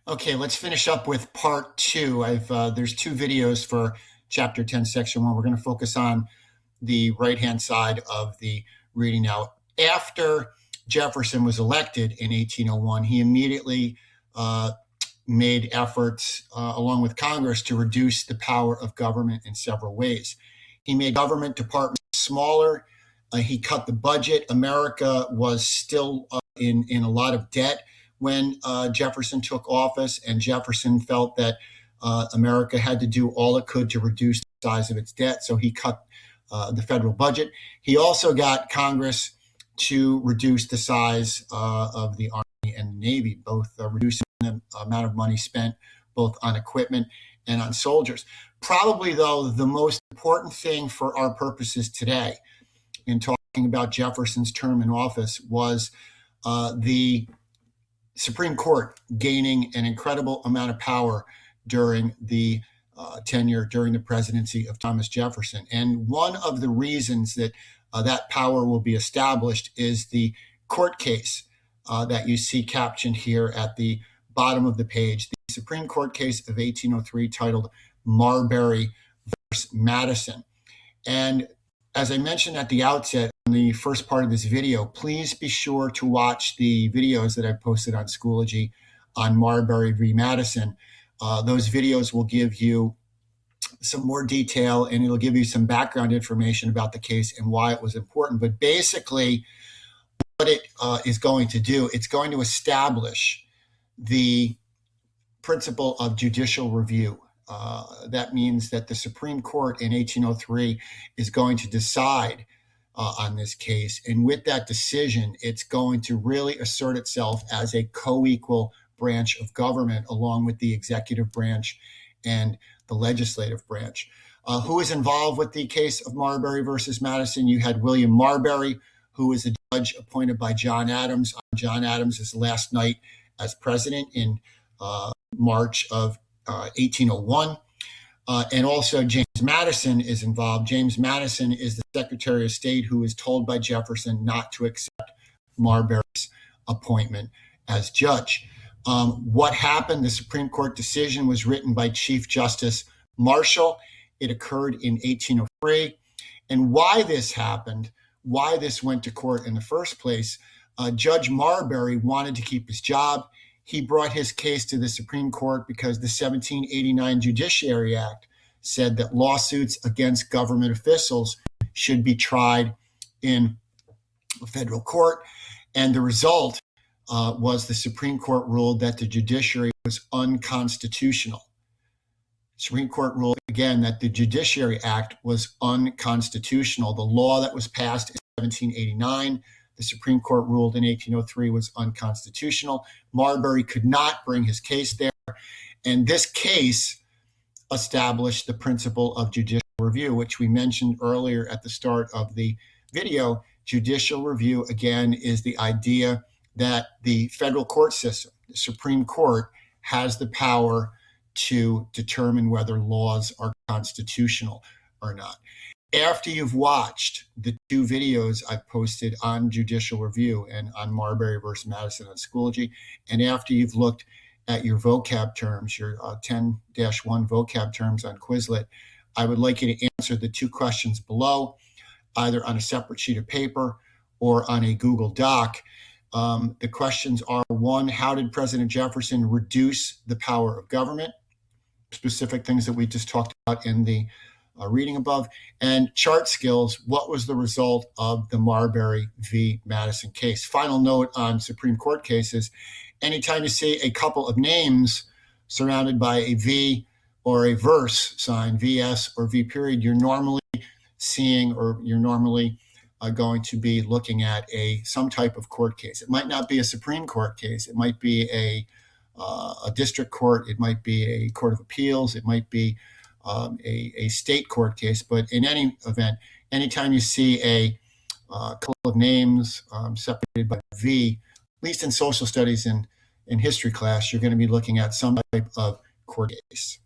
Okay, let's finish up with part two. There's two videos for chapter 10, section 1. We're going to focus on the right-hand side of the reading now. After Jefferson was elected in 1801, he immediately made efforts, along with Congress, to reduce the power of government in several ways. He made government departments smaller. He cut the budget. America was still in a lot of debt when Jefferson took office, and Jefferson felt that America had to do all it could to reduce the size of its debt, so he cut the federal budget. He also got Congress to reduce the size of the Army and the Navy, both reducing the amount of money spent both on equipment and on soldiers. Probably, though, the most important thing for our purposes today in talking about Jefferson's term in office was the Supreme Court gaining an incredible amount of power during the during the presidency of Thomas Jefferson. And one of the reasons that that power will be established is the court case that you see captioned here at the bottom of the page, the Supreme Court case of 1803 titled Marbury versus Madison. And as I mentioned at the outset, in the first part of this video, please be sure to watch the videos that I posted on Schoology on Marbury v. Madison. Those videos will give you some more detail, and it'll give you some background information about the case and why it was important. But basically, what it is going to do, it's going to establish the principle of judicial review. That means that the Supreme Court in 1803 is going to decide on this case. And with that decision, it's going to really assert itself as a co-equal branch of government along with the executive branch and the legislative branch. Who is involved with the case of Marbury versus Madison? You had William Marbury, who was a judge appointed by John Adams on John Adams' last night as president in March of 1801. And also James Madison is involved. James Madison is the Secretary of State who is told by Jefferson not to accept Marbury's appointment as judge. What happened? The Supreme Court decision was written by Chief Justice Marshall. It occurred in 1803. And why this happened, why this went to court in the first place, Judge Marbury wanted to keep his job. He brought his case to the Supreme Court because the 1789 Judiciary Act said that lawsuits against government officials should be tried in a federal court. And the result was the Supreme Court ruled that the judiciary was unconstitutional. Supreme Court ruled again that the Judiciary Act was unconstitutional. The law that was passed in 1789, the Supreme Court ruled in 1803 was unconstitutional. Marbury could not bring his case there. And this case established the principle of judicial review, which we mentioned earlier at the start of the video. Judicial review, again, is the idea that the federal court system, the Supreme Court, has the power to determine whether laws are constitutional or not. After you've watched the two videos I've posted on judicial review and on Marbury versus Madison on Schoology, and after you've looked at your vocab terms, your 10-1 vocab terms on Quizlet, I would like you to answer the two questions below, either on a separate sheet of paper or on a Google Doc. The questions are, one, how did President Jefferson reduce the power of government? Specific things that we just talked about in the reading above. And chart skills, what was the result of the Marbury v. Madison case? Final note on Supreme Court cases, anytime you see a couple of names surrounded by a V or a verse sign, VS or V period, you're normally seeing, or you're normally going to be looking at some type of court case. It might not be a Supreme Court case. It might be a district court. It might be a court of appeals. It might be a state court case. But in any event, anytime you see a couple of names separated by V, at least in social studies and in history class, you're going to be looking at some type of court case.